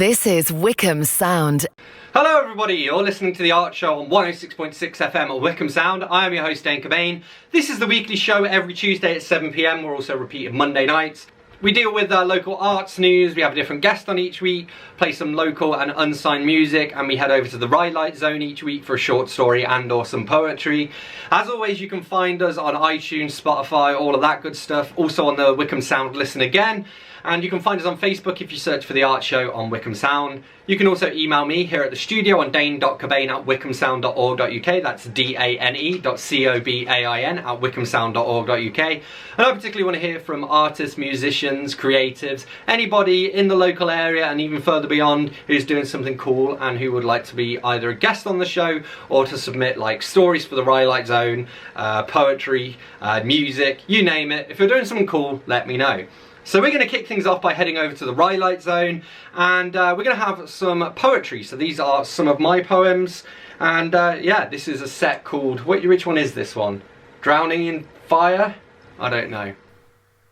This is Wycombe Sound. Hello everybody, you're listening to The Art Show on 106.6 FM at Wycombe Sound. I am your host Dane Cobain. This is the weekly show every Tuesday at 7 PM. We're also repeated Monday nights. We deal with local arts news, we have a different guest on each week, play some local and unsigned music, and we head over to the Rye Zone each week for a short story and or some poetry. As always, you can find us on iTunes, Spotify, all of that good stuff. Also on the Wycombe Sound Listen Again. And you can find us on Facebook if you search for The Art Show on Wycombe Sound. You can also email me here at the studio on dane.cobain@wycombesound.org.uk. That's dane.cobain@wycombesound.org.uk. And I particularly want to hear from artists, musicians, creatives, anybody in the local area and even further beyond who's doing something cool and who would like to be either a guest on the show or to submit like stories for the Rye Zone, poetry, music, you name it. If you're doing something cool, let me know. So we're going to kick things off by heading over to the Rye Zone, and we're going to have some poetry. So these are some of my poems, and yeah, this is a set called, which one is this one? Drowning in Fire? I don't know.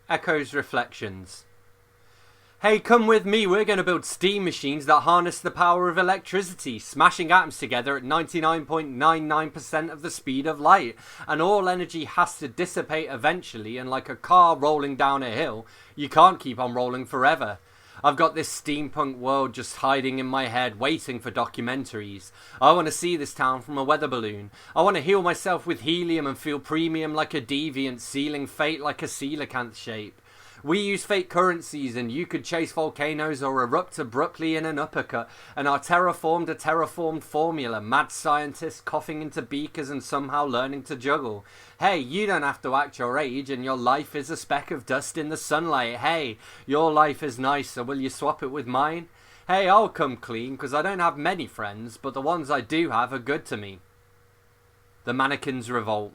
Echoes Reflections. Hey, come with me, we're going to build steam machines that harness the power of electricity, smashing atoms together at 99.99% of the speed of light. And all energy has to dissipate eventually, and like a car rolling down a hill, you can't keep on rolling forever. I've got this steampunk world just hiding in my head, waiting for documentaries. I want to see this town from a weather balloon. I want to heal myself with helium and feel premium like a deviant, sealing fate like a coelacanth shape. We use fake currencies, and you could chase volcanoes or erupt abruptly in an uppercut, and our terraformed a terraformed formula, mad scientists coughing into beakers and somehow learning to juggle. Hey, you don't have to act your age, and your life is a speck of dust in the sunlight. Hey, your life is nice, so will you swap it with mine? Hey, I'll come clean, 'cause I don't have many friends, but the ones I do have are good to me. The Mannequins Revolt.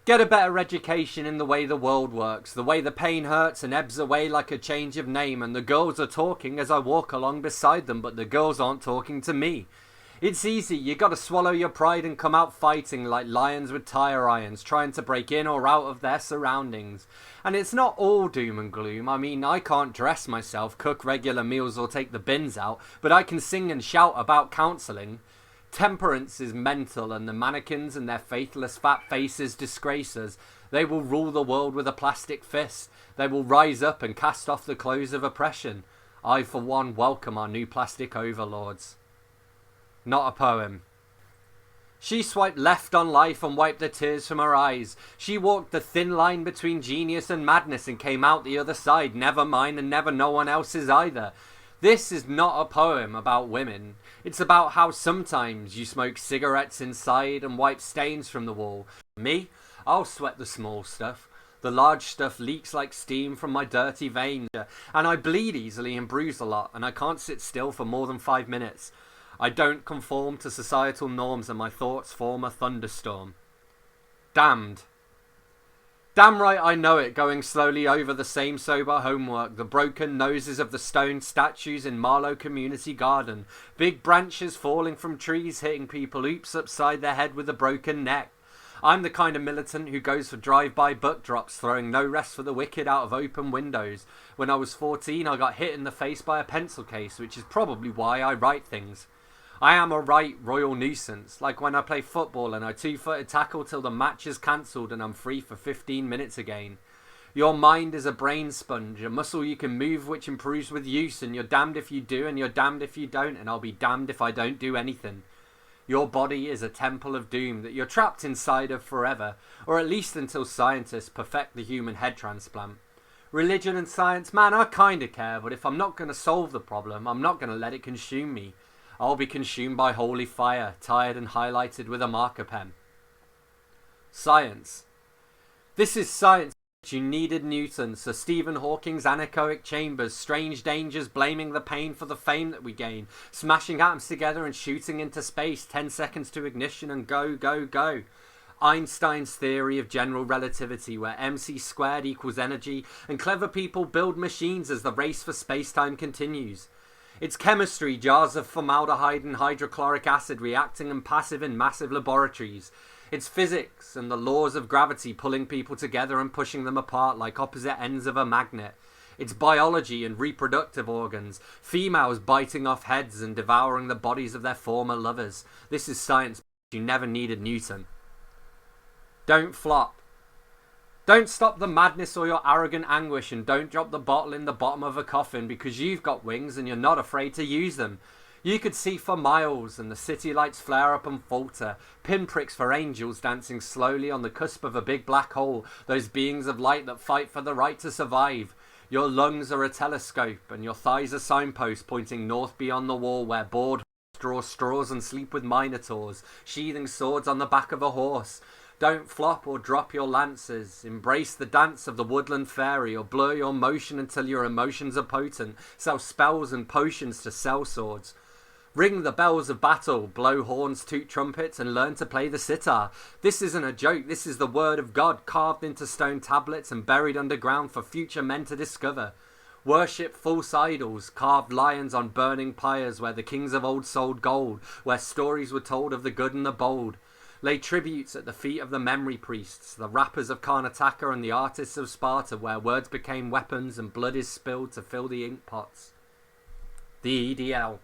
Get a better education in the way the world works, the way the pain hurts and ebbs away like a change of name, and the girls are talking as I walk along beside them, but the girls aren't talking to me. It's easy, you gotta swallow your pride and come out fighting like lions with tire irons, trying to break in or out of their surroundings. And it's not all doom and gloom. I mean, I can't dress myself, cook regular meals or take the bins out, but I can sing and shout about counselling. Temperance is mental, and the mannequins and their faithless fat faces disgrace us. They will rule the world with a plastic fist. They will rise up and cast off the clothes of oppression. I, for one, welcome our new plastic overlords. Not a poem. She swiped left on life and wiped the tears from her eyes. She walked the thin line between genius and madness and came out the other side, never mine and never no one else's either. This is not a poem about women. It's about how sometimes you smoke cigarettes inside and wipe stains from the wall. Me? I'll sweat the small stuff. The large stuff leaks like steam from my dirty veins. And I bleed easily and bruise a lot, and I can't sit still for more than 5 minutes. I don't conform to societal norms, and my thoughts form a thunderstorm. Damned. Damn right I know it, going slowly over the same sober homework, the broken noses of the stone statues in Marlow Community Garden, big branches falling from trees hitting people oops upside their head with a broken neck. I'm the kind of militant who goes for drive-by buck drops, throwing no rest for the wicked out of open windows. When I was 14, I got hit in the face by a pencil case, which is probably why I write things. I am a right royal nuisance, like when I play football and I two-footed tackle till the match is cancelled and I'm free for 15 minutes again. Your mind is a brain sponge, a muscle you can move which improves with use, and you're damned if you do and you're damned if you don't, and I'll be damned if I don't do anything. Your body is a temple of doom that you're trapped inside of forever, or at least until scientists perfect the human head transplant. Religion and science, man, I kinda care, but if I'm not gonna solve the problem, I'm not gonna let it consume me. I'll be consumed by holy fire, tired and highlighted with a marker pen. Science. This is science. You needed Newton, Sir Stephen Hawking's anechoic chambers, strange dangers, blaming the pain for the fame that we gain, smashing atoms together and shooting into space, 10 seconds to ignition and go, go, go. Einstein's theory of general relativity, where mc squared equals energy, and clever people build machines as the race for space-time continues. It's chemistry, jars of formaldehyde and hydrochloric acid reacting and passive in massive laboratories. It's physics and the laws of gravity pulling people together and pushing them apart like opposite ends of a magnet. It's biology and reproductive organs. Females biting off heads and devouring the bodies of their former lovers. This is science. You never needed Newton. Don't flop. Don't stop the madness or your arrogant anguish, and don't drop the bottle in the bottom of a coffin because you've got wings and you're not afraid to use them. You could see for miles and the city lights flare up and falter, pinpricks for angels dancing slowly on the cusp of a big black hole, those beings of light that fight for the right to survive. Your lungs are a telescope and your thighs a signpost pointing north beyond the wall where bored draw straws and sleep with minotaurs, sheathing swords on the back of a horse. Don't flop or drop your lances. Embrace the dance of the woodland fairy, or blur your motion until your emotions are potent. Sell spells and potions to sell swords. Ring the bells of battle, blow horns, toot trumpets, and learn to play the sitar. This isn't a joke, this is the word of God, carved into stone tablets and buried underground for future men to discover. Worship false idols, carved lions on burning pyres where the kings of old sold gold, where stories were told of the good and the bold. Lay tributes at the feet of the memory priests, the rappers of Karnataka and the artists of Sparta, where words became weapons and blood is spilled to fill the ink pots. The EDL.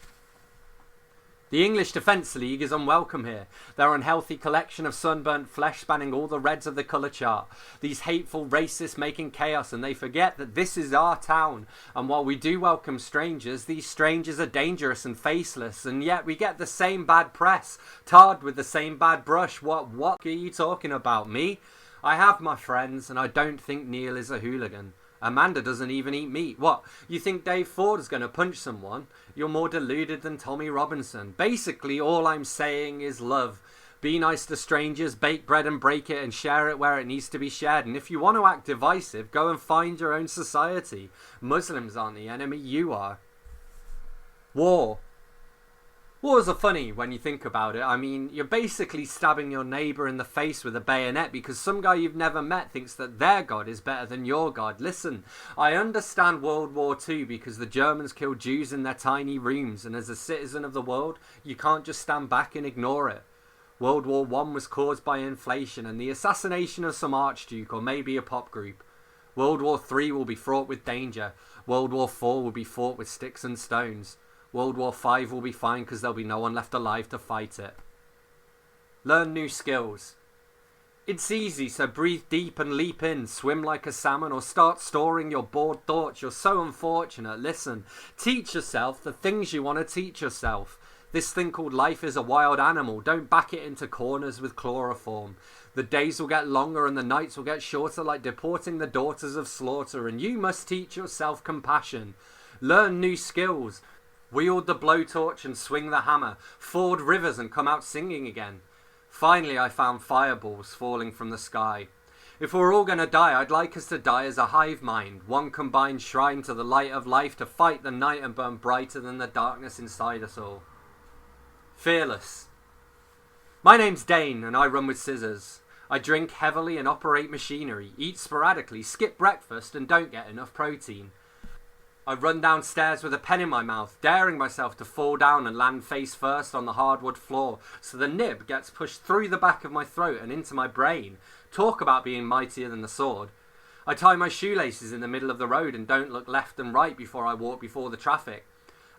The English Defence League is unwelcome here. Their unhealthy collection of sunburnt flesh spanning all the reds of the colour chart. These hateful racists making chaos, and they forget that this is our town. And while we do welcome strangers, these strangers are dangerous and faceless, and yet we get the same bad press, tarred with the same bad brush. What are you talking about? Me? I have my friends, and I don't think Neil is a hooligan. Amanda doesn't even eat meat. What, you think Dave Ford is going to punch someone? You're more deluded than Tommy Robinson. Basically, all I'm saying is love. Be nice to strangers, bake bread and break it, and share it where it needs to be shared. And if you want to act divisive, go and find your own society. Muslims aren't the enemy, you are. War. Wars are funny when you think about it. I mean, you're basically stabbing your neighbour in the face with a bayonet because some guy you've never met thinks that their God is better than your God. Listen, I understand World War II because the Germans killed Jews in their tiny rooms, and as a citizen of the world, you can't just stand back and ignore it. World War I was caused by inflation and the assassination of some archduke or maybe a pop group. World War III will be fraught with danger. World War IV will be fought with sticks and stones. World War V will be fine because there'll be no one left alive to fight it. Learn new skills. It's easy, so breathe deep and leap in, swim like a salmon, or start storing your bored thoughts. You're so unfortunate. Listen, teach yourself the things you want to teach yourself. This thing called life is a wild animal. Don't back it into corners with chloroform. The days will get longer and the nights will get shorter, like deporting the daughters of slaughter, and you must teach yourself compassion. Learn new skills. Wield the blowtorch and swing the hammer. Ford rivers and come out singing again. Finally, I found fireballs falling from the sky. If we're all going to die, I'd like us to die as a hive mind, one combined shrine to the light of life, to fight the night and burn brighter than the darkness inside us all. Fearless. My name's Dane and I run with scissors. I drink heavily and operate machinery, eat sporadically, skip breakfast and don't get enough protein. I run downstairs with a pen in my mouth, daring myself to fall down and land face first on the hardwood floor, so the nib gets pushed through the back of my throat and into my brain. Talk about being mightier than the sword. I tie my shoelaces in the middle of the road and don't look left and right before I walk before the traffic.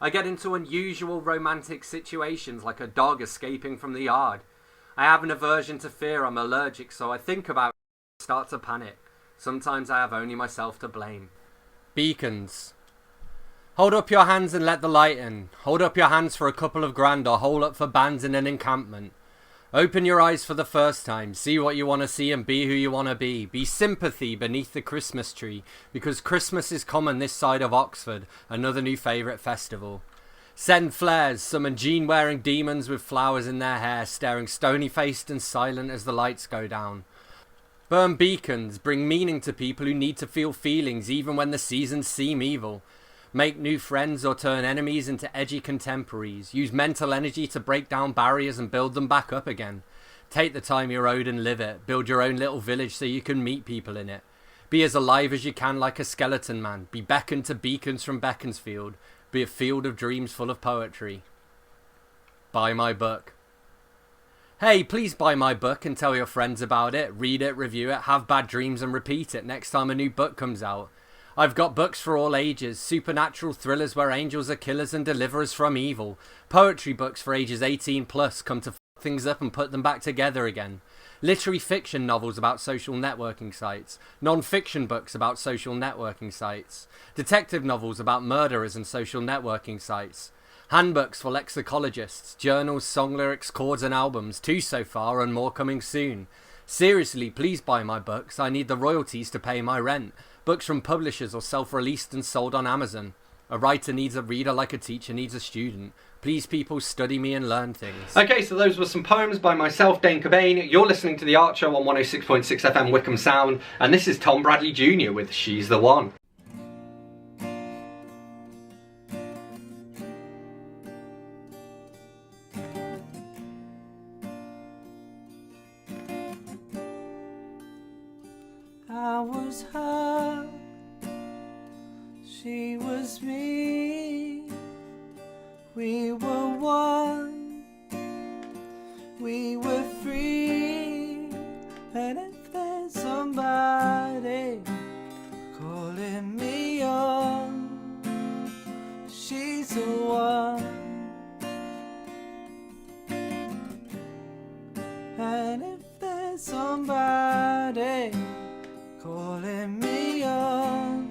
I get into unusual romantic situations like a dog escaping from the yard. I have an aversion to fear, I'm allergic, so I think about it and start to panic. Sometimes I have only myself to blame. Beacons. Hold up your hands and let the light in. Hold up your hands for a couple of grand or hold up for bands in an encampment. Open your eyes for the first time. See what you want to see and be who you want to be. Be sympathy beneath the Christmas tree, because Christmas is common this side of Oxford, another new favourite festival. Send flares, summon jean-wearing demons with flowers in their hair, staring stony-faced and silent as the lights go down. Burn beacons, bring meaning to people who need to feel feelings even when the seasons seem evil. Make new friends or turn enemies into edgy contemporaries. Use mental energy to break down barriers and build them back up again. Take the time you're owed and live it. Build your own little village so you can meet people in it. Be as alive as you can like a skeleton man. Be beckoned to beacons from Beaconsfield. Be a field of dreams full of poetry. Buy my book. Hey, please buy my book and tell your friends about it. Read it, review it, have bad dreams and repeat it next time a new book comes out. I've got books for all ages, supernatural thrillers where angels are killers and deliver us from evil, poetry books for ages 18 plus come to f things up and put them back together again, literary fiction novels about social networking sites, non-fiction books about social networking sites, detective novels about murderers and social networking sites, handbooks for lexicologists, journals, song lyrics, chords and albums, 2 so far and more coming soon. Seriously, please buy my books, I need the royalties to pay my rent. Books from publishers or self-released and sold on Amazon. A writer needs a reader like a teacher needs a student. Please people, study me and learn things. Okay, so those were some poems by myself, Dane Cobain. You're listening to The Art Show on 106.6 FM Wycombe Sound, and this is Tom Bradley Jr. with She's the One. I was her, she was me, we were one, we were free, and if there's somebody calling me on, she's the one, and if there's somebody calling me on,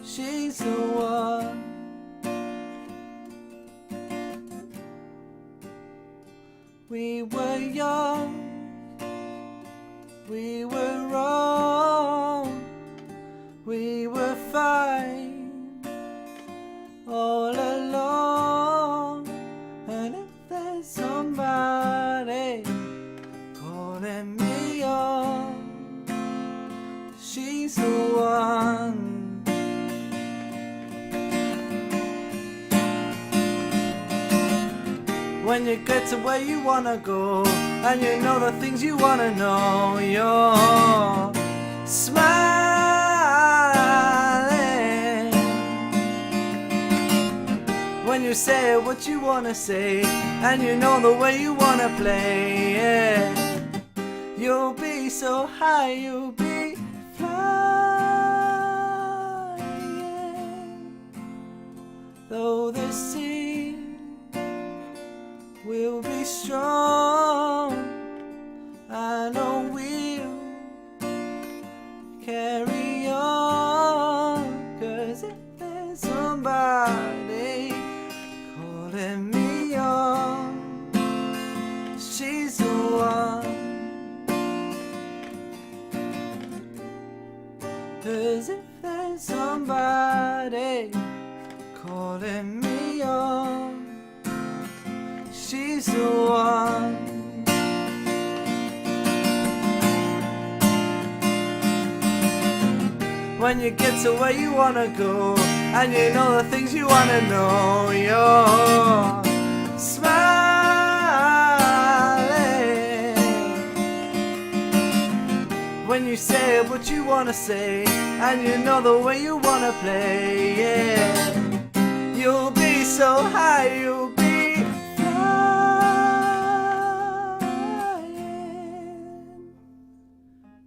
she's the one. We were young, we were wrong, we were fine all along, and if there's somebody calling me on, she's the one. When you get to where you wanna go, and you know the things you wanna know, you're smiling. When you say what you wanna say, and you know the way you wanna play, yeah. You'll be so high, you'll be flying. Though the sea will be strong, I know we'll carry on. 'Cause if there's somebody calling me on, she's the one. 'Cause if there's somebody calling me on, she's the one. When you get to where you wanna go, and you know the things you wanna know, you're smiling. When you say what you wanna say, and you know the way you wanna play, yeah. You'll be so high, you'll be flying.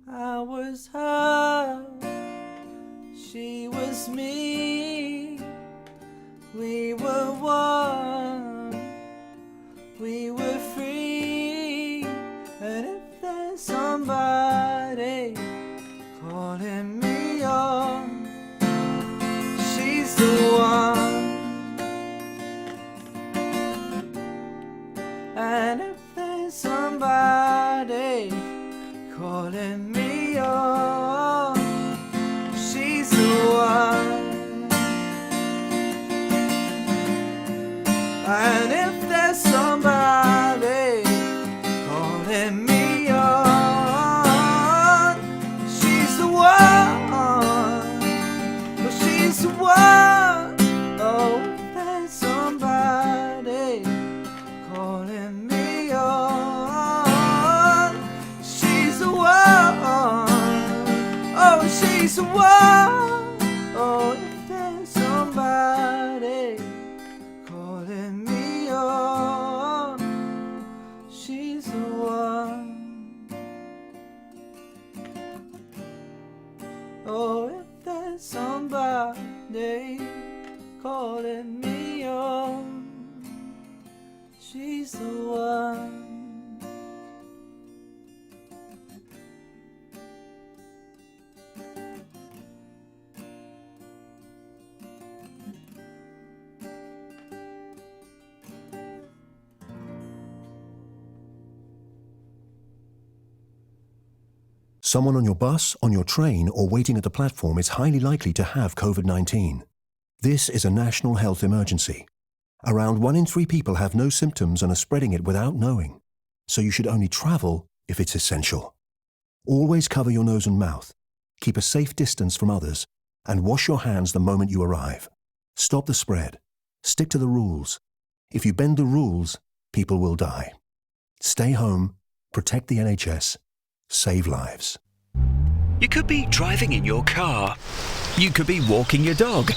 I was her, she was me, we were one, we were free, and if there's somebody calling me on, she's the one. And if there's somebody calling me on, she's the one. And if there's somebody calling me on, she's the one. Well, she's the one. Oh, if there's somebody calling me on, she's the one. Oh, she's the one. Oh, if there's somebody calling me on, she's the one. Someone on your bus, on your train, or waiting at the platform is highly likely to have COVID-19. This is a national health emergency. Around 1 in 3 people have no symptoms and are spreading it without knowing. So you should only travel if it's essential. Always cover your nose and mouth, keep a safe distance from others, and wash your hands the moment you arrive. Stop the spread. Stick to the rules. If you bend the rules, people will die. Stay home, protect the NHS, save lives. You could be driving in your car. You could be walking your dog.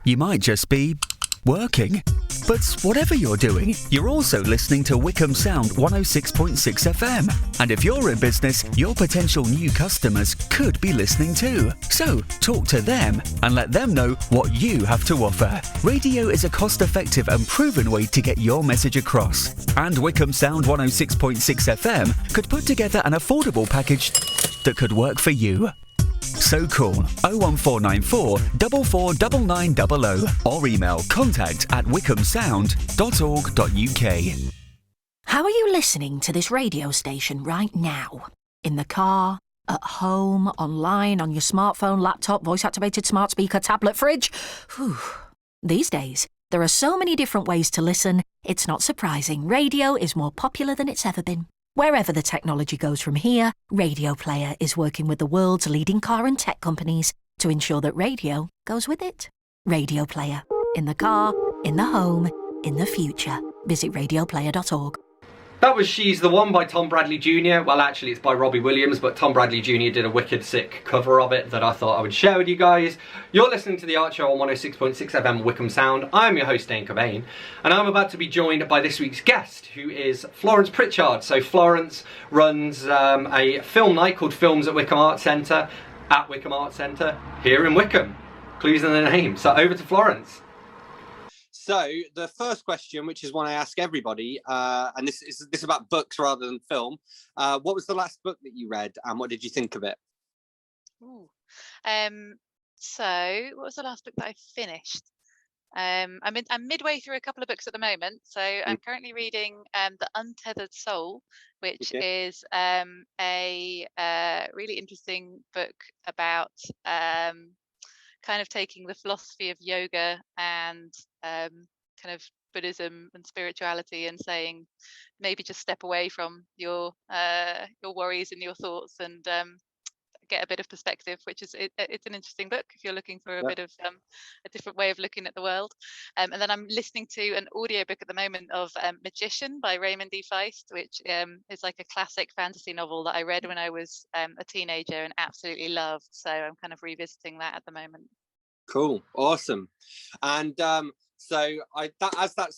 You might just be working. But whatever you're doing, you're also listening to Wycombe Sound 106.6 FM. And if you're in business, your potential new customers could be listening too. So talk to them and let them know what you have to offer. Radio is a cost-effective and proven way to get your message across. And Wycombe Sound 106.6 FM could put together an affordable package that could work for you. So call 01494 449900 or email contact@wycombesound.org.uk. How are you listening to this radio station right now? In the car, at home, online, on your smartphone, laptop, voice-activated smart speaker, tablet, fridge? Whew. These days, there are so many different ways to listen, it's not surprising radio is more popular than it's ever been. Wherever the technology goes from here, Radio Player is working with the world's leading car and tech companies to ensure that radio goes with it. Radio Player. In the car, in the home, in the future. Visit radioplayer.org. That was She's the One by Tom Bradley Jr. Well, actually, it's by Robbie Williams, but Tom Bradley Jr. did a wicked sick cover of it that I thought I would share with you guys. You're listening to The Art Show on 106.6 FM Wycombe Sound. I'm your host, Dane Cobain, and I'm about to be joined by this week's guest, who is Florence Pritchard. So Florence runs a film night called Films at Wycombe Arts Centre, at Wycombe Arts Centre, here in Wycombe. Clues in the name. So over to Florence. So the first question, which is one I ask everybody, and this is about books rather than film. What was the last book that you read, and what did you think of it? Ooh. So what was the last book that I finished? I'm midway through a couple of books at the moment. So I'm currently reading The Untethered Soul, which is a really interesting book about kind of taking the philosophy of yoga and kind of Buddhism and spirituality and saying maybe just step away from your worries and your thoughts and get a bit of perspective, which is it's an interesting book if you're looking for a bit of a different way of looking at the world. And then I'm listening to an audiobook at the moment of Magician by Raymond D. Feist, which is like a classic fantasy novel that I read when I was a teenager and absolutely loved. So I'm kind of revisiting that at the moment. Cool, awesome. And so as I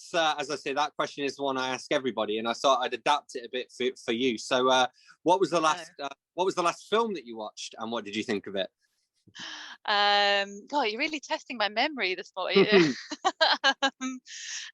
say, that question is the one I ask everybody, and I thought I'd adapt it a bit for you. So what was the last film that you watched, and what did you think of it? God, you're really testing my memory this morning.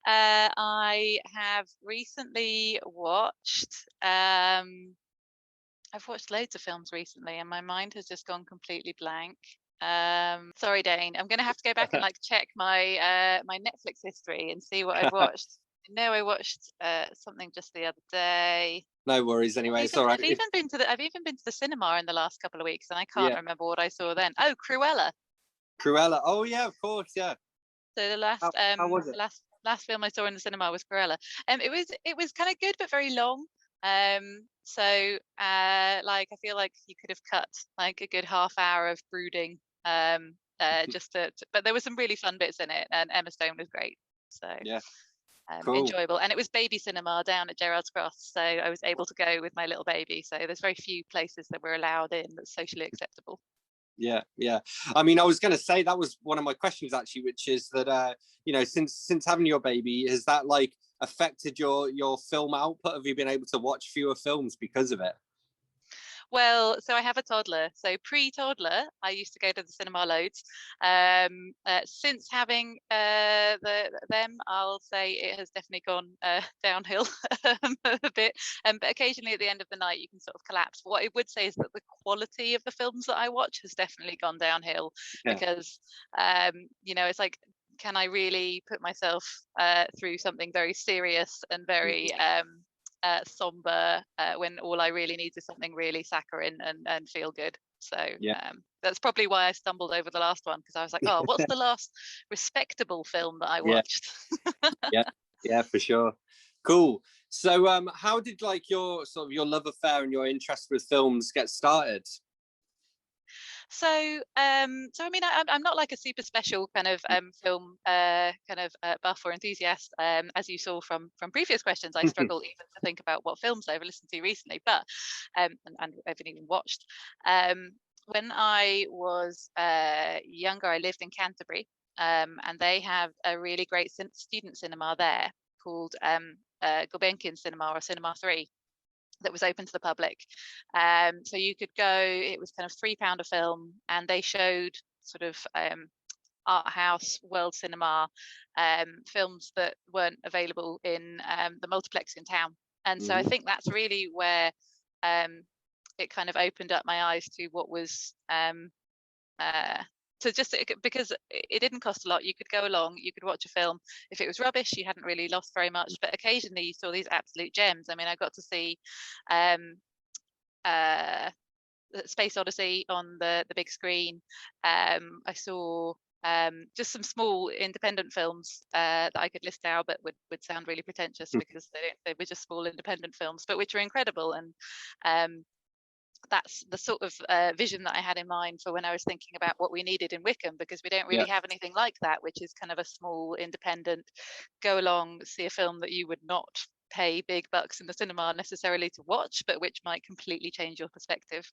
I have recently watched I've watched loads of films recently and my mind has just gone completely blank. Sorry, Dane, I'm gonna have to go back and like check my my Netflix history and see what I've watched. I know I watched something just the other day. No worries. Anyway, it's all right. I've even been to the cinema in the last couple of weeks, and I can't remember what I saw then. Oh, Cruella. Cruella. Oh yeah, of course, yeah. So the last how was it? last film I saw in the cinema was Cruella. It was kind of good but very long. So like I feel like you could have cut like a good half hour of brooding. But there were some really fun bits in it, and Emma Stone was great. So yeah. Cool. Enjoyable, and it was baby cinema down at Gerrard's Cross, so I was able to go with my little baby. So there's very few places that we're allowed in that's socially acceptable. Yeah. I mean, I was going to say that was one of my questions actually, which is that since having your baby, has that like affected your film output? Have you been able to watch fewer films because of it? Well, so I have a toddler. So pre-toddler, I used to go to the cinema loads. Since having them, I'll say it has definitely gone downhill a bit. But occasionally at the end of the night, you can sort of collapse. What I would say is that the quality of the films that I watch has definitely gone downhill because, it's like, can I really put myself through something very serious and very somber when all I really need is something really saccharine and feel good. So that's probably why I stumbled over the last one, because I was like, oh, what's the last respectable film that I watched? Yeah, for sure. Cool. So how did like your love affair and your interest with films get started? So, I mean, I'm not like a super special kind of film buff or enthusiast. As you saw from previous questions, I struggle even to think about what films I've listened to recently, but and I haven't even watched. When I was younger, I lived in Canterbury, and they have a really great student cinema there called Cobain Cinema, or Cinema 3. That was open to the public. So you could go, it was kind of £3 a film, and they showed sort of art house, world cinema, films that weren't available in the multiplex in town. And so I think that's really where it kind of opened up my eyes to what was because it didn't cost a lot. You could go along, you could watch a film. If it was rubbish, you hadn't really lost very much, but occasionally you saw these absolute gems. I mean, I got to see Space Odyssey on the big screen. I saw just some small independent films that I could list out, but would sound really pretentious because they were just small independent films, but which were incredible. And that's the sort of vision that I had in mind for when I was thinking about what we needed in Wycombe, because we don't really have anything like that, which is kind of a small independent, go along, see a film that you would not pay big bucks in the cinema necessarily to watch, but which might completely change your perspective.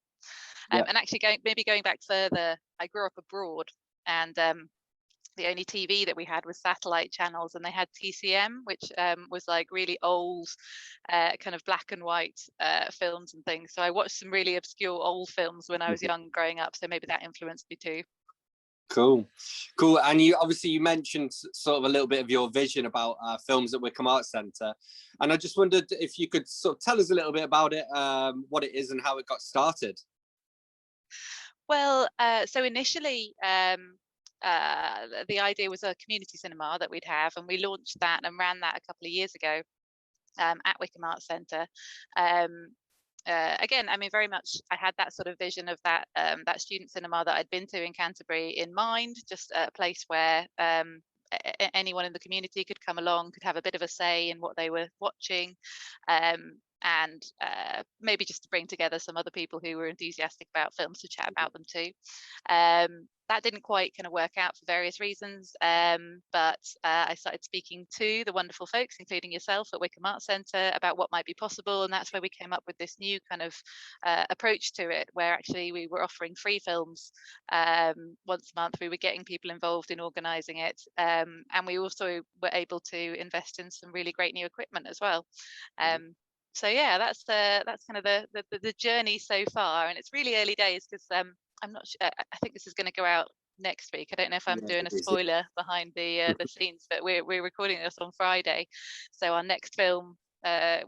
And actually going back further, I grew up abroad, and the only TV that we had was satellite channels, and they had TCM, which was like really old kind of black and white films and things. So I watched some really obscure old films when I was young growing up, so maybe that influenced me too. Cool. And you mentioned sort of a little bit of your vision about films at Wycombe Arts Centre, and I just wondered if you could sort of tell us a little bit about it, what it is and how it got started. Well, so initially the idea was a community cinema that we'd have, and we launched that and ran that a couple of years ago at Wycombe Arts Centre. Again, I mean, very much I had that sort of vision of that that student cinema that I'd been to in Canterbury in mind, just a place where anyone in the community could come along, could have a bit of a say in what they were watching, and maybe just to bring together some other people who were enthusiastic about films to chat about them too. That didn't quite kind of work out for various reasons, but I started speaking to the wonderful folks, including yourself at Wycombe Arts Centre, about what might be possible, and that's where we came up with this new kind of approach to it, where actually we were offering free films once a month. We were getting people involved in organising it, and we also were able to invest in some really great new equipment as well. So yeah, that's kind of the journey so far, and it's really early days because I'm not sure. I think this is going to go out next week. I don't know if I'm doing a spoiler behind the scenes, but we're recording this on Friday, so our next film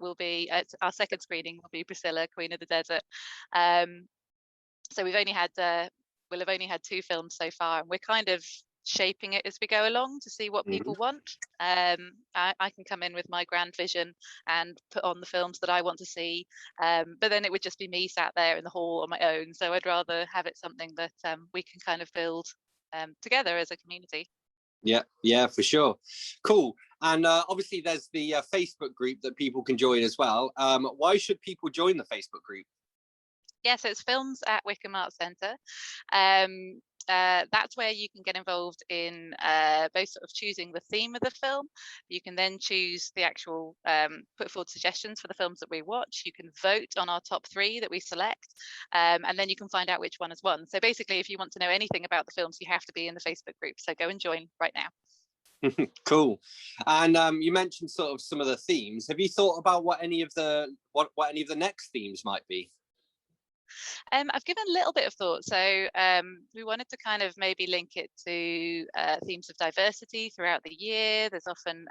will be our second screening will be Priscilla, Queen of the Desert. So we'll have only had 2 films so far, and we're kind of shaping it as we go along to see what people want. I can come in with my grand vision and put on the films that I want to see, but then it would just be me sat there in the hall on my own. So I'd rather have it something that we can kind of build together as a community. Yeah, for sure. Cool. And obviously there's the Facebook group that people can join as well. Why should people join the Facebook group? Yeah, so it's Films at Wycombe Arts Centre. That's where you can get involved in both sort of choosing the theme of the film. You can then choose the actual put forward suggestions for the films that we watch. You can vote on our top 3 that we select, and then you can find out which one has won. So basically, if you want to know anything about the films, you have to be in the Facebook group. So go and join right now. Cool. And you mentioned sort of some of the themes. Have you thought about what any of the next themes might be? I've given a little bit of thought. So we wanted to kind of maybe link it to themes of diversity throughout the year. There's often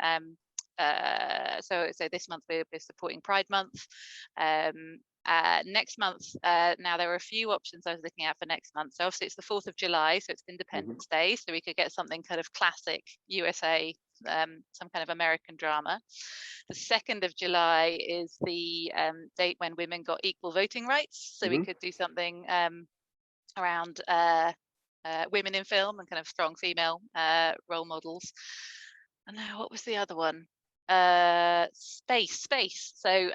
so this month we're supporting Pride Month. Next month, now there are a few options I was looking at for next month. So obviously it's the 4th of July, so it's Independence Day, so we could get something kind of classic USA, some kind of American drama. The 2nd of July is the date when women got equal voting rights, so we could do something around women in film and kind of strong female role models. And now what was the other one? Space. So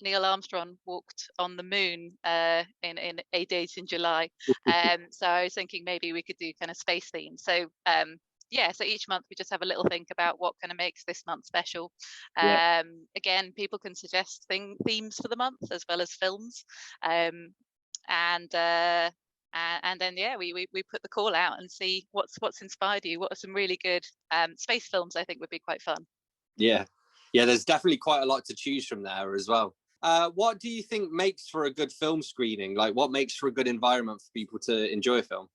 Neil Armstrong walked on the moon in a date in July. So I was thinking maybe we could do kind of space themes. So so each month we just have a little think about what kind of makes this month special. Again, people can suggest themes for the month as well as films. And then we put the call out and see what's inspired you. What are some really good space films I think would be quite fun. Yeah, there's definitely quite a lot to choose from there as well. What do you think makes for a good film screening? Like, what makes for a good environment for people to enjoy a film?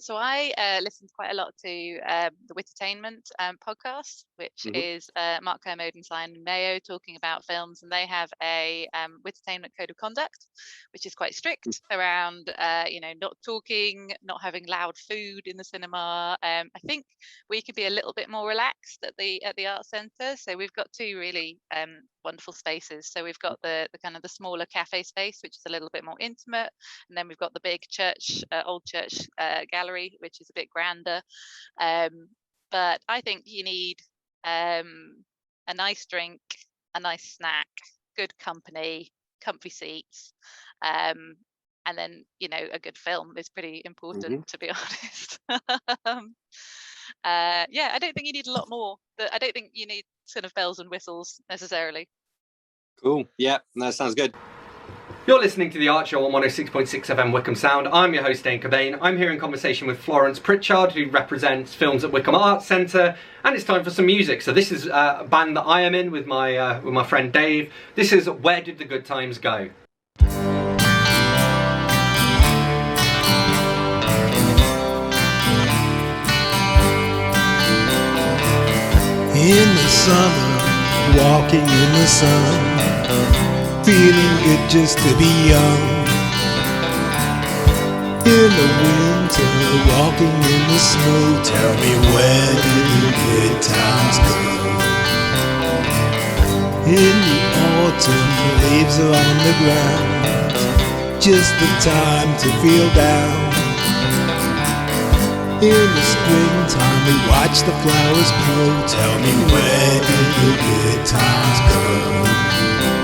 So I listened quite a lot to the Wittertainment podcast, which is Mark Kermode and Simon Mayo talking about films, and they have a Wittertainment code of conduct, which is quite strict around not talking, not having loud food in the cinema. I think we could be a little bit more relaxed at the Arts Centre. So we've got two really wonderful spaces. So we've got the kind of the smaller cafe space, which is a little bit more intimate, and then we've got the big church, old church gallery, which is a bit grander. But I think you need a nice drink, a nice snack, good company, comfy seats, and then a good film is pretty important, to be honest. I don't think you need a lot more. I don't think you need sort of bells and whistles necessarily. Cool. Yeah, that sounds good. You're listening to The Art Show on 106.6 FM Wycombe Sound. I'm your host, Dane Cobain. I'm here in conversation with Florence Pritchard, who represents Films at Wycombe Arts Centre, and it's time for some music. So this is a band that I am in with my friend Dave. This is Where Did the Good Times Go? In the summer, walking in the sun, feeling good just to be young. In the winter, walking in the snow, tell me where did the good times go? In the autumn, the leaves are on the ground, just the time to feel down. In the springtime, we watch the flowers grow, tell me where did the good times go?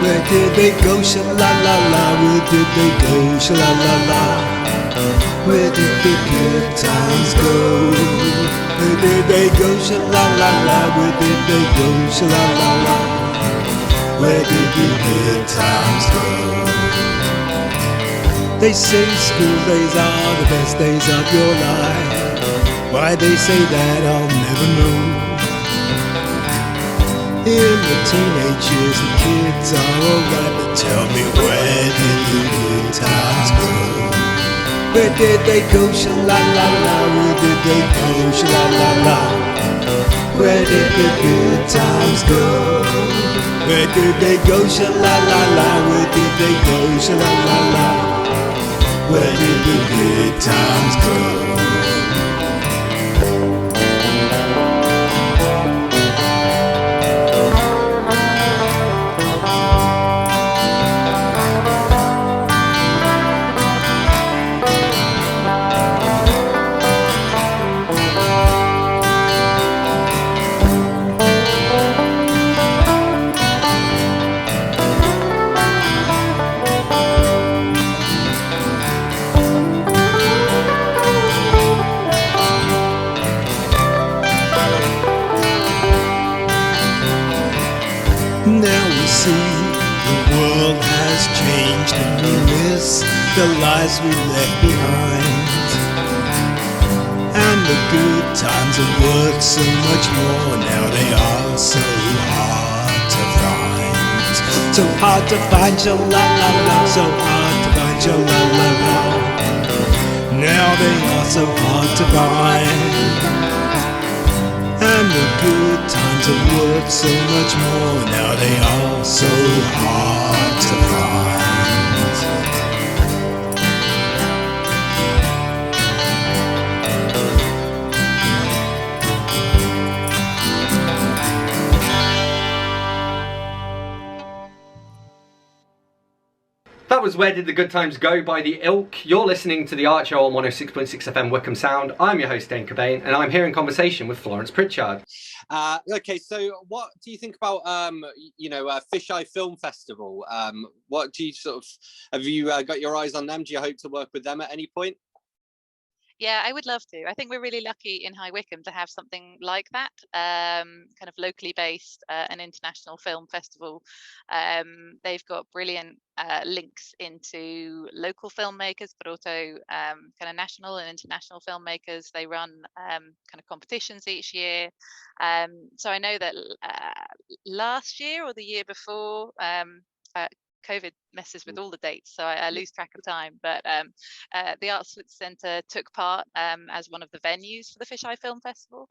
Where did they go, sha-la-la-la? Where did they go, sha-la-la-la? Where did the good times go? Where did they go, sha-la-la-la? Where did they go, sha-la-la-la? Where did the good times go? They say school days are the best days of your life. Why they say that I'll never know. In the teenage years the kids are alright, but tell me where did the good times go? Where did they go, sha-la-la-la? Where did they go, sha-la-la-la? Where did the good times go? Where did they go, sha-la-la-la? Where did they go, sha-la-la-la? Where did the good times go? Now we see the world has changed and we miss the lives we left behind. And the good times are worth so much more, now they are so hard to find. So so hard to find your la la la, so hard to find your la la la. Now they are so hard to find. And the good times are worth so much more. Now they are so hard to find. That was Where Did the Good Times Go by The Ilk. You're listening to the Art Show on 106.6 FM Wycombe Sound. I'm your host, Dane Cobain, and I'm here in conversation with Florence Pritchard. Okay, so what do you think about Fisheye Film Festival? What do you have you got your eyes on them? Do you hope to work with them at any point? Yeah, I would love to. I think we're really lucky in High Wycombe to have something like that, kind of locally based, an international film festival. They've got brilliant links into local filmmakers, but also kind of national and international filmmakers. They run kind of competitions each year. So I know that last year or the year before, COVID messes with all the dates, so I lose track of time. But the Arts Centre took part as one of the venues for the Fisheye Film Festival.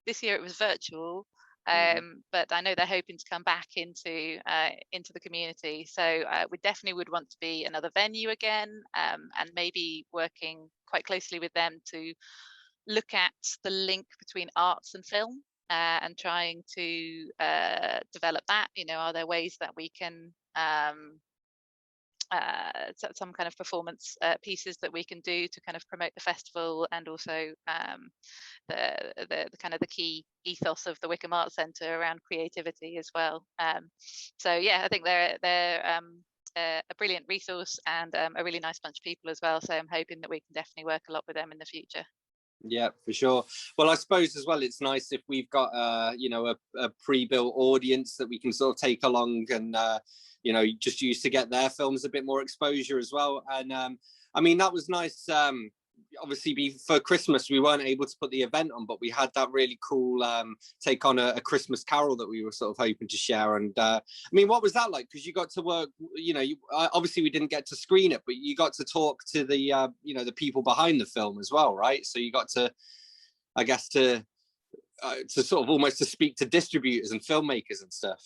This year it was virtual, but I know they're hoping to come back into the community. So we definitely would want to be another venue again, and maybe working quite closely with them to look at the link between arts and film. And trying to develop that, are there ways that we can some kind of performance pieces that we can do to kind of promote the festival, and also the kind of the key ethos of the Wycombe Arts Centre around creativity as well. So yeah, I think they're a brilliant resource and a really nice bunch of people as well. So I'm hoping that we can definitely work a lot with them in the future. Yeah, for sure. Well, I suppose as well, it's nice if we've got a pre-built audience that we can sort of take along and just use to get their films a bit more exposure as well. And I mean, that was nice. Obviously, for Christmas we weren't able to put the event on, but we had that really cool take on a Christmas Carol that we were sort of hoping to share. And I mean, what was that like? Because you got to work, obviously we didn't get to screen it, but you got to talk to the the people behind the film as well, right? So you got to, I guess, to sort of almost to speak to distributors and filmmakers and stuff.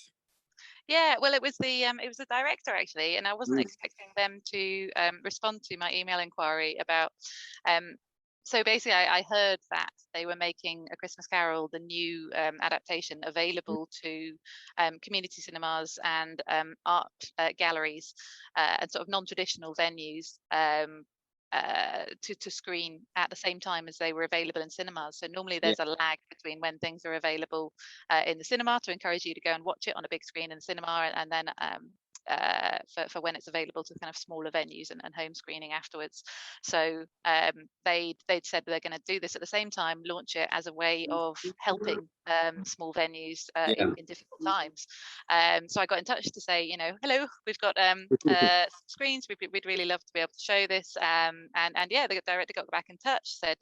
Yeah, well, it was the director actually, and I wasn't expecting them to respond to my email inquiry about. So basically, I heard that they were making A Christmas Carol, the new adaptation, available to community cinemas and art galleries and sort of non-traditional venues. To screen at the same time as they were available in cinemas. So normally there's a lag between when things are available in the cinema to encourage you to go and watch it on a big screen in the cinema, and then for when it's available to kind of smaller venues and home screening afterwards. So they'd said they're going to do this at the same time, launch it as a way of helping small venues in difficult times. So I got in touch to say, hello, we've got screens. We'd really love to be able to show this. And yeah, the director got back in touch, said,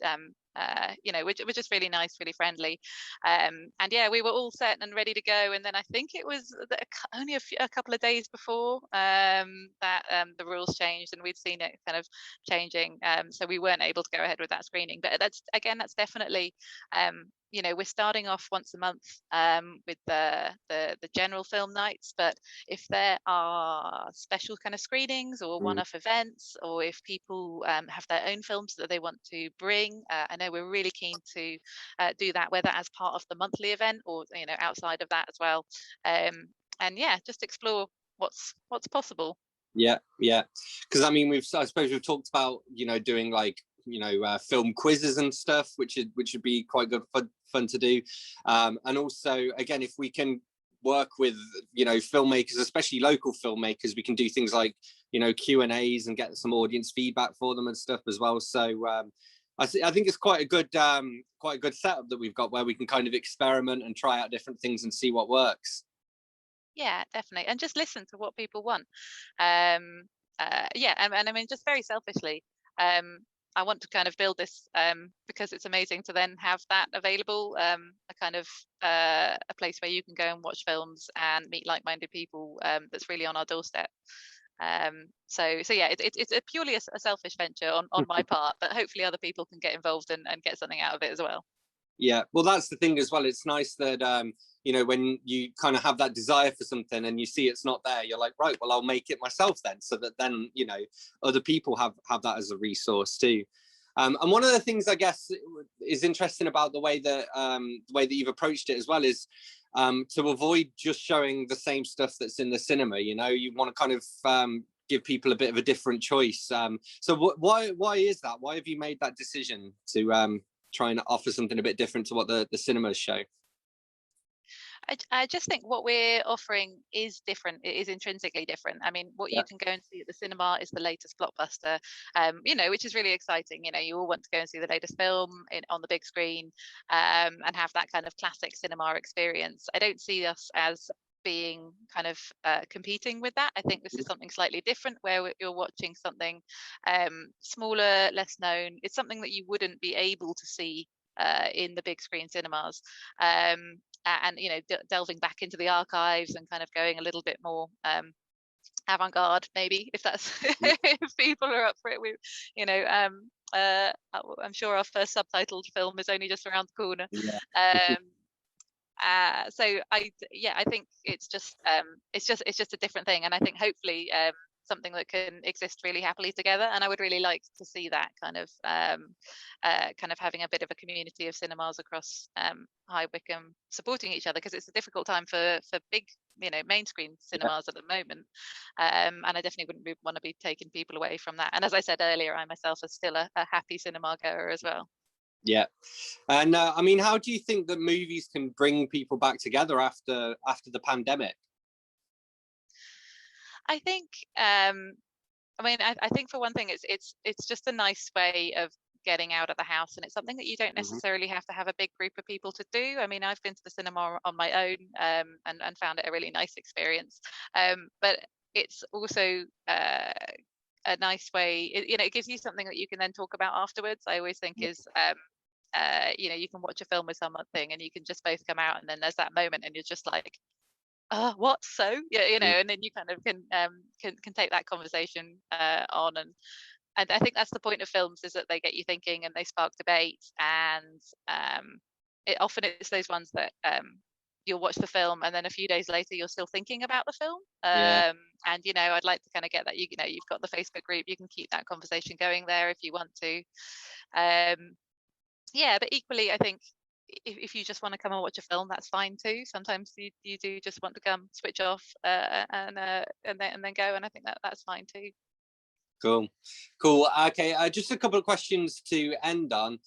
which was just really nice, really friendly. And yeah, we were all set and ready to go. And then I think it was only a couple of days before that the rules changed, and we'd seen it kind of changing. So we weren't able to go ahead with that screening. But that's definitely, we're starting off once a month with the general film nights. But if there are special kind of screenings or one-off events, or if people have their own films that they want to bring, I know we're really keen to do that, whether as part of the monthly event or outside of that as well. And yeah, just explore what's possible. Yeah, because I mean, I suppose we've talked about doing like film quizzes and stuff, which would be quite good fun to do. And also, again, if we can work with filmmakers, especially local filmmakers, we can do things like Q&As and get some audience feedback for them and stuff as well. So I think it's quite a good setup that we've got, where we can kind of experiment and try out different things and see what works. Yeah, definitely, and just listen to what people want. And I mean, just very selfishly, I want to kind of build this because it's amazing to then have that available, a kind of a place where you can go and watch films and meet like-minded people, that's really on our doorstep. So yeah, it's a purely a selfish venture on my part, but hopefully other people can get involved and get something out of it as well. Yeah, well, that's the thing as well. It's nice that you know, when you kind of have that desire for something and you see it's not there, you're like, right, well, I'll make it myself then, so that then, you know, other people have that as a resource too. And one of the things I guess is interesting about the way that you've approached it as well is to avoid just showing the same stuff that's in the cinema. You know, you want to kind of give people a bit of a different choice. So why is that? Why have you made that decision to try and offer something a bit different to what the cinemas show? I just think what we're offering is different. It is intrinsically different. I mean, what you can go and see at the cinema is the latest blockbuster, you know, which is really exciting. You know, you all want to go and see the latest film on the big screen, and have that kind of classic cinema experience. I don't see us as being kind of competing with that. I think this is something slightly different, where you're watching something smaller, less known. It's something that you wouldn't be able to see in the big screen cinemas. And you know, delving back into the archives and kind of going a little bit more avant-garde, maybe, if that's if people are up for it. We, you know, I'm sure our first subtitled film is only just around the corner. So I think it's just a different thing, and I think hopefully something that can exist really happily together. And I would really like to see that kind of having a bit of a community of cinemas across High Wycombe supporting each other, because it's a difficult time for big, you know, main screen cinemas at the moment, and I definitely wouldn't want to be taking people away from that. And as I said earlier, I myself is still a happy cinema goer as well. Yeah, and I mean, how do you think that movies can bring people back together after the pandemic? I think, I mean, I think for one thing, it's just a nice way of getting out of the house, and it's something that you don't necessarily have to have a big group of people to do. I mean, I've been to the cinema on my own, and found it a really nice experience. But it's also a nice way, you know, it gives you something that you can then talk about afterwards. I always think is, you know, you can watch a film with something and you can just both come out, and then there's that moment and you're just like, what? So yeah, you know, and then you kind of can take that conversation on, and I think that's the point of films, is that they get you thinking and they spark debate, and it's those ones that you'll watch the film and then a few days later you're still thinking about the film. And you know, I'd like to kind of get that, you know, you've got the Facebook group, you can keep that conversation going there if you want to. But equally, I think if you just want to come and watch a film, that's fine too. Sometimes you do just want to come, switch off, and then go, and I think that's fine too. Cool. Okay, just a couple of questions to end on.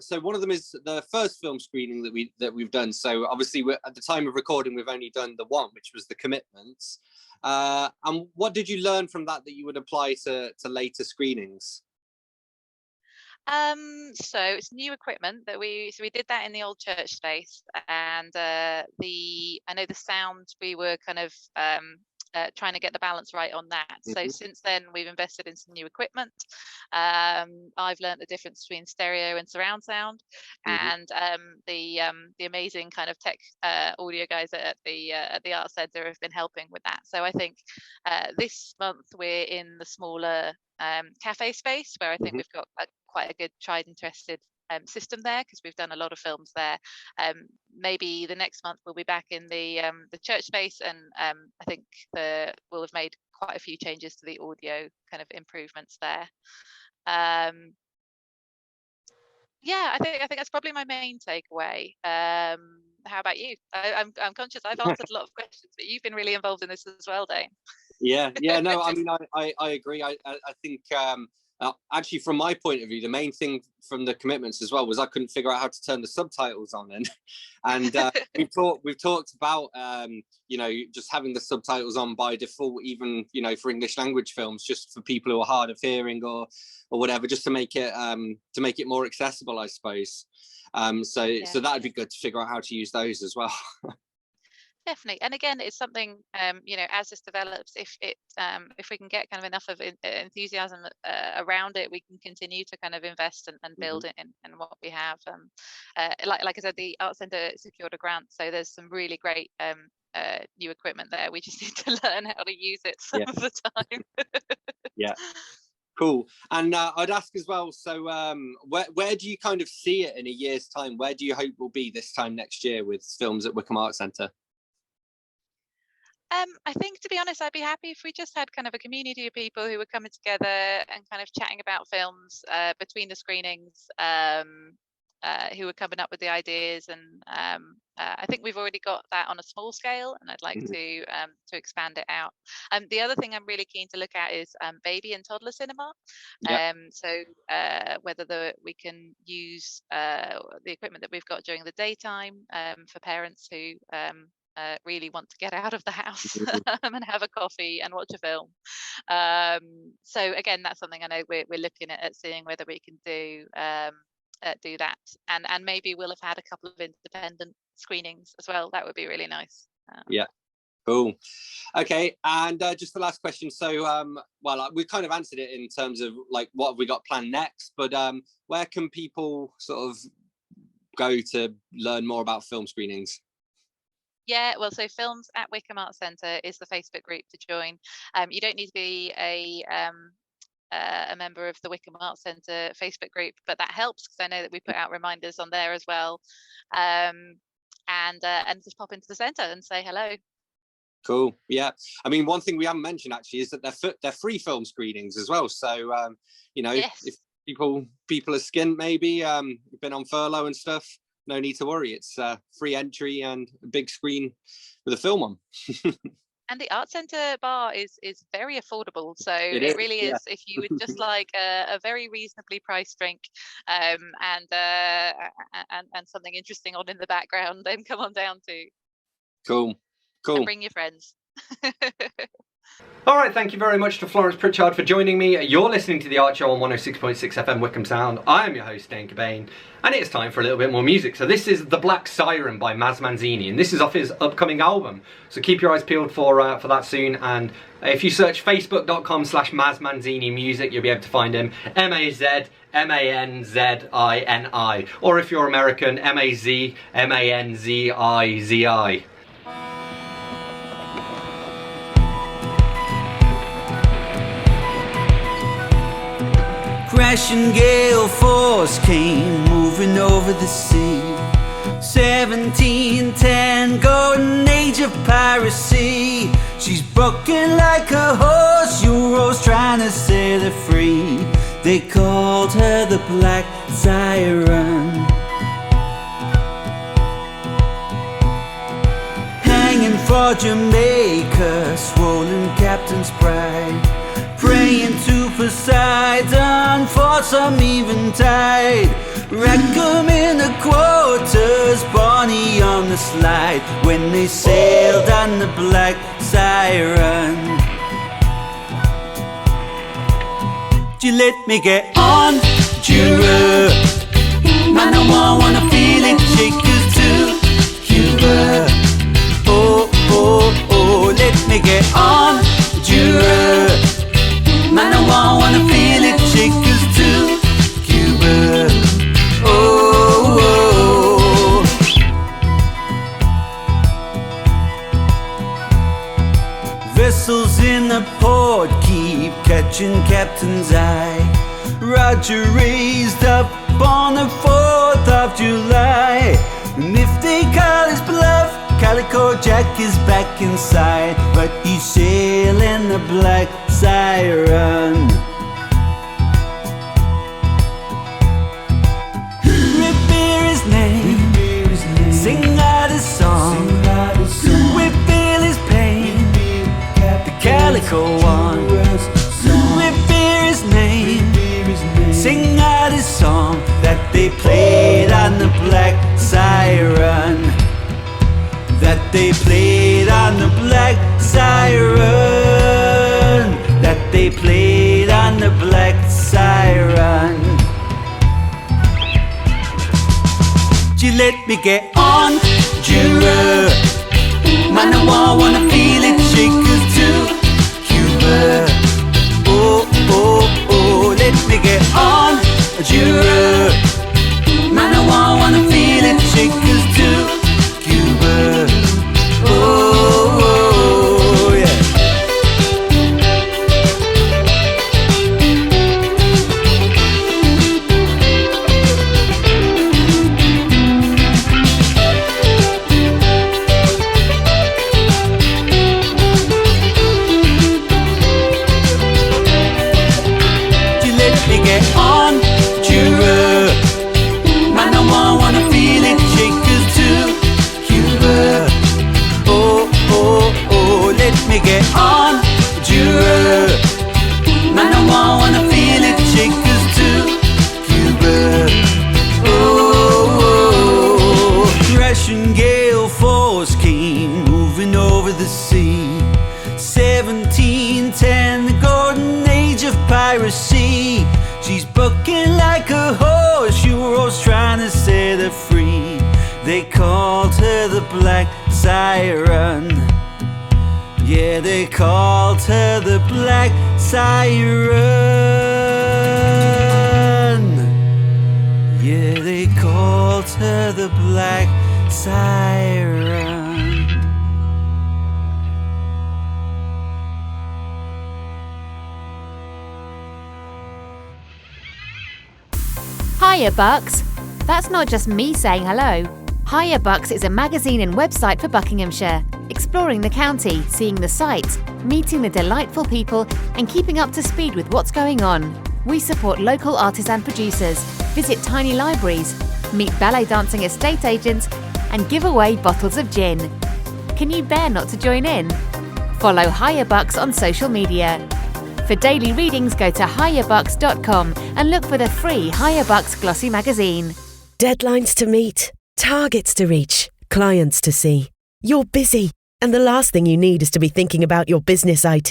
So one of them is the first film screening that we've done. So obviously, at the time of recording, we've only done the one, which was The Commitments. And what did you learn from that you would apply to later screenings? So it's new equipment that we did that in the old church space, and I know the sound, we were kind of trying to get the balance right on that. So since then we've invested in some new equipment. I've learned the difference between stereo and surround sound, and the amazing kind of tech audio guys at the Arts Centre have been helping with that. So I think this month we're in the smaller cafe space, where I think we've got quite a good tried and tested system there, because we've done a lot of films there. Maybe the next month we'll be back in the church space, and I think we'll have made quite a few changes to the audio kind of improvements there. I think that's probably my main takeaway. How about you? I'm conscious I've answered a lot of questions, but you've been really involved in this as well, Dane. No, I mean, I agree. I think actually, from my point of view, the main thing from The Commitments as well was I couldn't figure out how to turn the subtitles on, and we've talked about you know, just having the subtitles on by default, even, you know, for English language films, just for people who are hard of hearing or whatever, just to make it more accessible, I suppose. So that'd be good to figure out how to use those as well. Definitely, and again, it's something as this develops, if we can get kind of enough of enthusiasm around it, we can continue to kind of invest and build it in what we have. Like I said, the Art Centre secured a grant, so there's some really great new equipment there. We just need to learn how to use it some of the time. Yeah. Cool. And I'd ask as well, so where do you kind of see it in a year's time? Where do you hope we'll be this time next year with Films at Wycombe Arts Centre? I think, to be honest, I'd be happy if we just had kind of a community of people who were coming together and kind of chatting about films between the screenings, who were coming up with the ideas. And I think we've already got that on a small scale, and I'd like to expand it out. The other thing I'm really keen to look at is baby and toddler cinema. So whether we can use the equipment that we've got during the daytime for parents who really want to get out of the house and have a coffee and watch a film. So again, that's something I know we're looking at seeing whether we can do that, and maybe we'll have had a couple of independent screenings as well. That would be really nice. Cool. Okay, and just the last question. So we kind of answered it in terms of like what have we got planned next, but where can people sort of go to learn more about film screenings? Yeah, well, so Films at Wycombe Arts Centre is the Facebook group to join. You don't need to be a member of the Wycombe Arts Centre Facebook group, but that helps because I know that we put out reminders on there as well. And just pop into the centre and say hello. Cool. Yeah, I mean, one thing we haven't mentioned actually is that they're free film screenings as well. So if people are skint, maybe been on furlough and stuff, no need to worry. It's free entry and a big screen with a film on. And the Art Centre bar is very affordable, so it really is. If you would just like a very reasonably priced drink and something interesting on in the background, then come on down too. Cool. And bring your friends. All right, thank you very much to Florence Pritchard for joining me. You're listening to The Art Show on 106.6 FM Wycombe Sound. I am your host, Dane Cobain, and it's time for a little bit more music. So this is The Black Siren by Maz Manzini, and this is off his upcoming album. So keep your eyes peeled for that soon. And if you search facebook.com/Maz Manzini Music, you'll be able to find him. MazManzini. Or if you're American, MazManzizi. Crashing gale force came moving over the sea. 1710, golden age of piracy. She's broken like a horse, Euros trying to set her free. They called her the Black Siren. Hanging for Jamaica, swollen captain's pride. Praying to Poseidon for some eventide. Rackham in the quarters, Bonnie on the slide, when they sailed on the Black Siren. You let me get on, Jura. Man, I wanna feel it, shake us to Cuba. Oh, oh, oh, let me get on, Jura. Man, I wanna feel it, shake us to Cuba. Oh, oh. Vessels in the port keep catching captain's eye. Roger raised up on the 4th of July. And if they call his bluff, Calico Jack is back inside, but he's sailing the Black Siren. Revere his name, sing out his song. We feel his pain, the Calico one. Revere his name, sing out his song that they played on the Black Siren. That they played on the Black Siren. That they played on the Black Siren. You let me get on, Jura. Man, gale force came moving over the sea. 1710, the golden age of piracy. She's bucking like a horse, Euro's trying to set her free. They called her the Black Siren. Yeah, they called her the Black Siren. Yeah, they called her the Black Siren. Hiya Bucks! That's not just me saying hello. Hiya Bucks is a magazine and website for Buckinghamshire, exploring the county, seeing the sights, meeting the delightful people and keeping up to speed with what's going on. We support local artists and producers, visit tiny libraries, meet ballet dancing estate agents and give away bottles of gin. Can you bear not to join in? Follow Hiya Bucks on social media. For daily readings, go to hiyabucks.com and look for the free Hiya Bucks glossy magazine. Deadlines to meet, targets to reach, clients to see. You're busy, and the last thing you need is to be thinking about your business IT.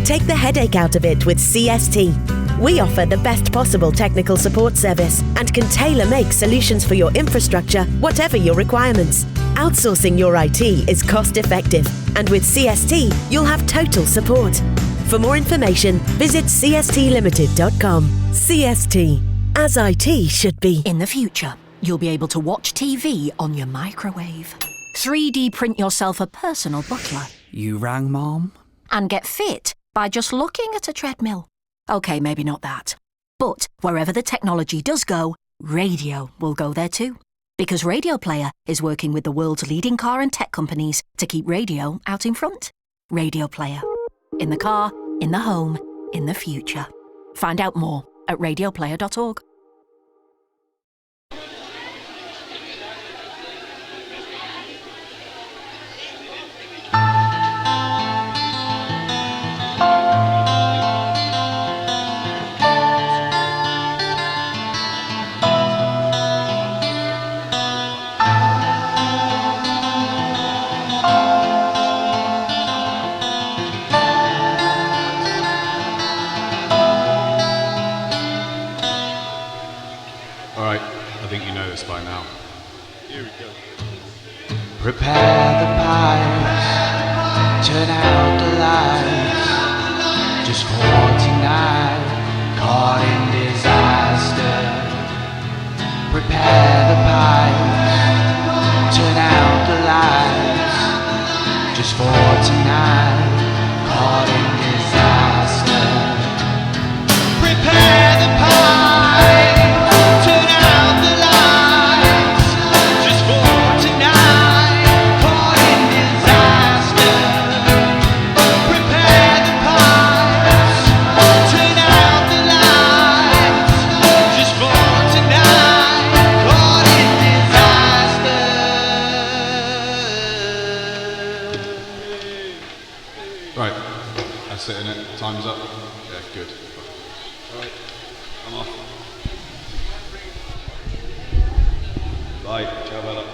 Take the headache out of it with CST. We offer the best possible technical support service and can tailor-make solutions for your infrastructure, whatever your requirements. Outsourcing your IT is cost-effective, and with CST, you'll have total support. For more information, visit cstlimited.com. CST, as IT should be. In the future, you'll be able to watch TV on your microwave, 3D print yourself a personal butler, You rang, Mom? and get fit by just looking at a treadmill. OK, maybe not that. But wherever the technology does go, radio will go there too. Because Radio Player is working with the world's leading car and tech companies to keep radio out in front. Radio Player. In the car, in the home, in the future. Find out more at radioplayer.org. Alright, I think you know this by now. Here we go. Prepare the pipes, turn out the lights. Just for tonight, caught in disaster. Prepare the pipes, turn out the lights. Just for tonight, caught in disaster. Prepare the pipes, turn out the lights. Just for tonight, caught in disaster. Prepare the pipes, turn out the lights. Just for tonight, caught in disaster. Right, that's it, innit? Time's up. Yeah, good. Alright, I'm off. Bye, ciao Bella.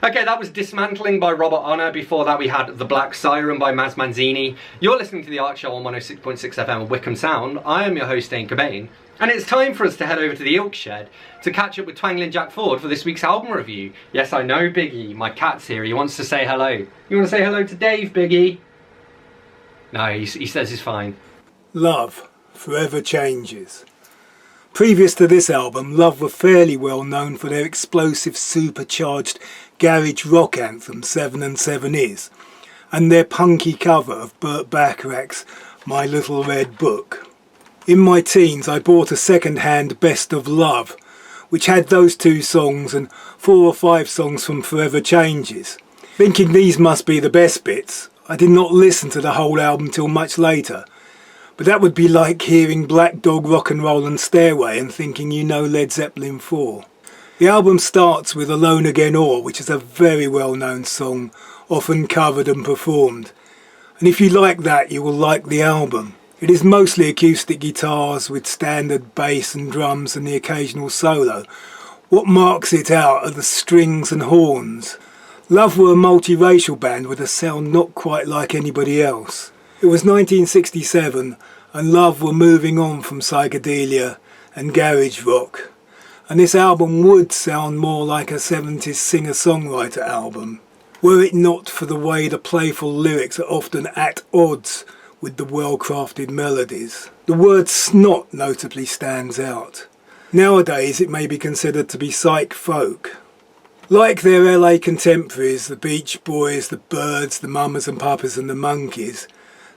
Okay, that was Dismantling by Robert Honor. Before that we had The Black Siren by Maz Manzini. You're listening to The Art Show on 106.6 FM of Wycombe Sound. I am your host, Dane Cobain. And it's time for us to head over to the Ilk Shed to catch up with Twangling Jack Ford for this week's album review. Yes, I know, Biggie. My cat's here. He wants to say hello. You want to say hello to Dave, Biggie? No, he says he's fine. Love Forever Changes. Previous to this album, Love were fairly well known for their explosive, supercharged garage rock anthem 7 and 7 Is, and their punky cover of Burt Bacharach's My Little Red Book. In my teens, I bought a second-hand Best of Love, which had those two songs and 4 or 5 songs from Forever Changes. Thinking these must be the best bits, I did not listen to the whole album till much later, but that would be like hearing Black Dog Rock and Roll and Stairway and thinking you know Led Zeppelin 4. The album starts with Alone Again Or, which is a very well-known song, often covered and performed. And if you like that, you will like the album. It is mostly acoustic guitars with standard bass and drums and the occasional solo. What marks it out are the strings and horns. Love were a multiracial band with a sound not quite like anybody else. It was 1967 and Love were moving on from psychedelia and garage rock. And this album would sound more like a 70s singer-songwriter album, were it not for the way the playful lyrics are often at odds with the well-crafted melodies. The word snot notably stands out. Nowadays it may be considered to be psych folk. Like their LA contemporaries, the Beach Boys, the Byrds, the Mamas and Papas and the Monkees,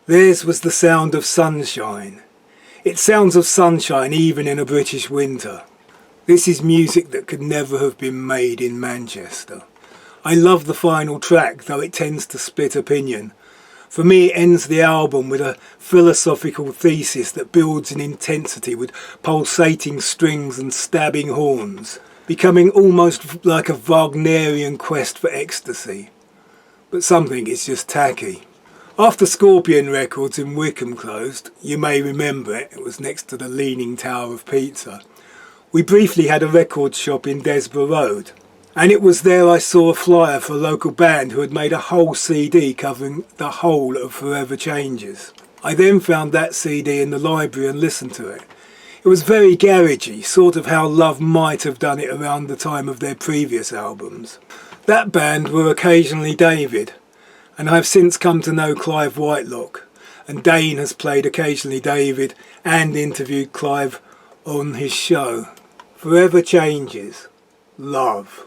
theirs was the sound of sunshine. It sounds of sunshine even in a British winter. This is music that could never have been made in Manchester. I love the final track, though it tends to split opinion. For me, it ends the album with a philosophical thesis that builds in intensity with pulsating strings and stabbing horns, becoming almost like a Wagnerian quest for ecstasy. But something is just tacky. After Scorpion Records in Wycombe closed, you may remember it, it was next to the Leaning Tower of Pizza, we briefly had a record shop in Desborough Road. And it was there I saw a flyer for a local band who had made a whole CD covering the whole of Forever Changes. I then found that CD in the library and listened to it. It was very garagey, sort of how Love might have done it around the time of their previous albums. That band were Occasionally David, and I have since come to know Clive Whitelock, and Dane has played Occasionally David and interviewed Clive on his show. Forever Changes. Love.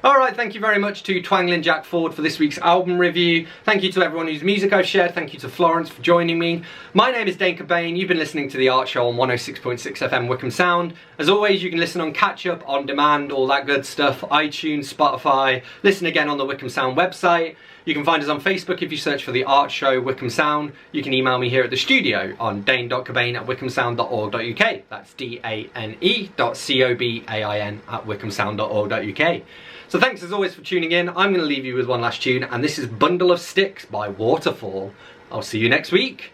Alright, thank you very much to Twangling Jack Ford for this week's album review. Thank you to everyone whose music I've shared. Thank you to Florence for joining me. My name is Dane Cobain. You've been listening to The Art Show on 106.6 FM Wycombe Sound. As always, you can listen on catch up, on demand, all that good stuff. iTunes, Spotify. Listen again on the Wycombe Sound website. You can find us on Facebook if you search for The Art Show Wycombe Sound. You can email me here at the studio on dane.cobain@wycombesound.org.uk. That's dane.cobain@wycombesound.org.uk. So thanks as always for tuning in. I'm going to leave you with one last tune, and this is Bundle of Sticks by Waterfall. I'll see you next week.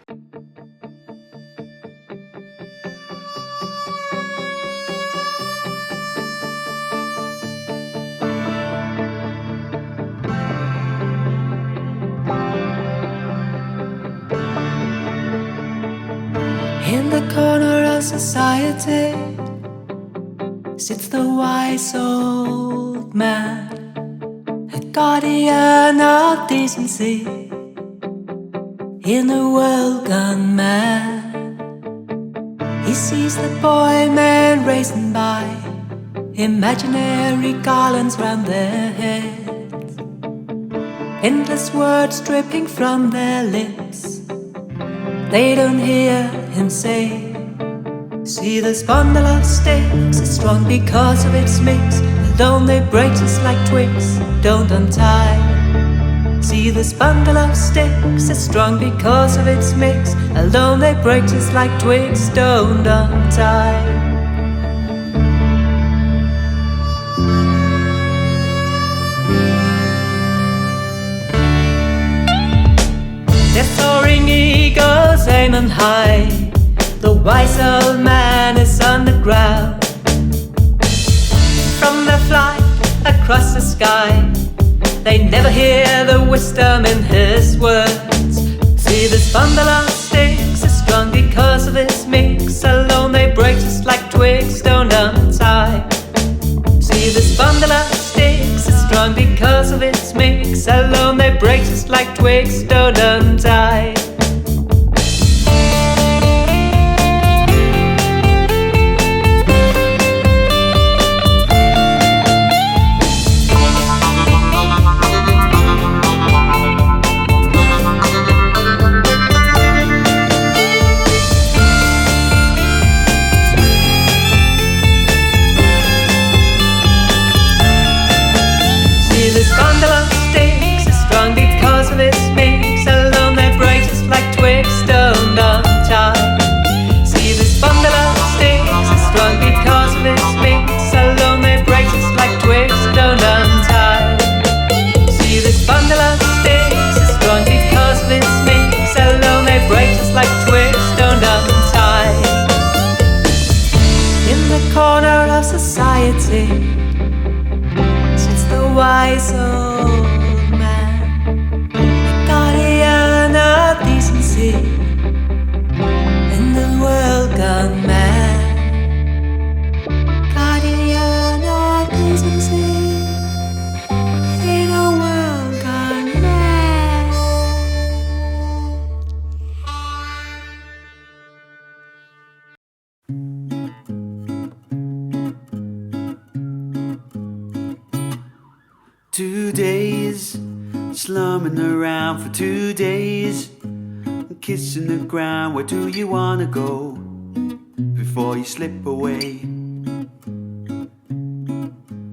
In the corner of society sits the wise old man, a guardian of decency in a world gone mad. He sees the boy men racing by, imaginary garlands round their heads, endless words dripping from their lips. They don't hear him say, see this bundle of sticks, it's strong because of its mix. Alone they break just like twigs, don't untie. See this bundle of sticks, it's strong because of its mix. Alone they break just like twigs, don't untie. They're soaring eagles aiming high. The wise old man is on the ground. From their flight across the sky, they never hear the wisdom in his words. See this bundle of sticks is strong because of its mix. Alone they break just like twigs, don't untie. See this bundle of sticks is strong because of its mix. Alone they break just like twigs, don't untie. This bundle of sticks is strong because of its mix. Alone they break just say, sits the wise old man, the guardian of decency in the world gone mad. Guardian of decency in a world gone mad. Two days, slumming around for 2 days, kissing the ground. Where do you wanna go before you slip away?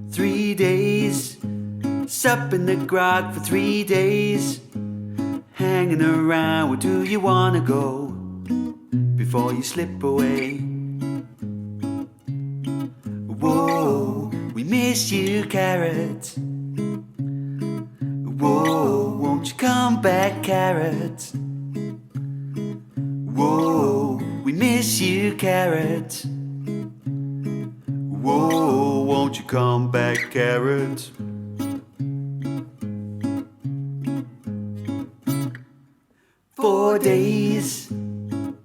3 days, supping the grog for 3 days, hanging around. Where do you wanna go before you slip away? Whoa, we miss you, Carrot. Whoa, won't you come back, Carrot? Whoa, we miss you, Carrot. Whoa, won't you come back, Carrot? "4 days,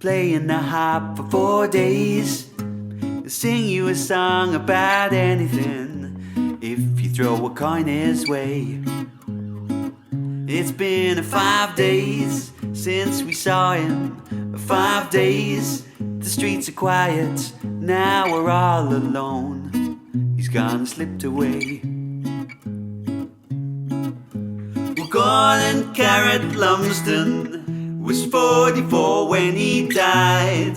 playing the harp for 4 days, sing you a song about anything if you throw a coin his way. It's been 5 days since we saw him, 5 days, the streets are quiet, now we're all alone, he's gone and slipped away. Well, Gordon Carrot Lumsden was 44 when he died.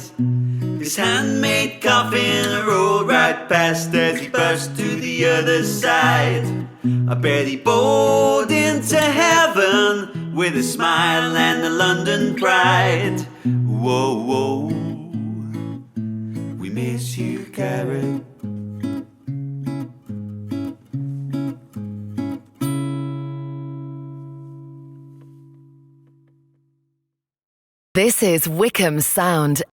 His handmade coffin rolled right past as he burst to the other side. I bet he bowled into heaven with a smile and a London pride. Whoa, whoa, we miss you, Carrot. This is Wycombe Sound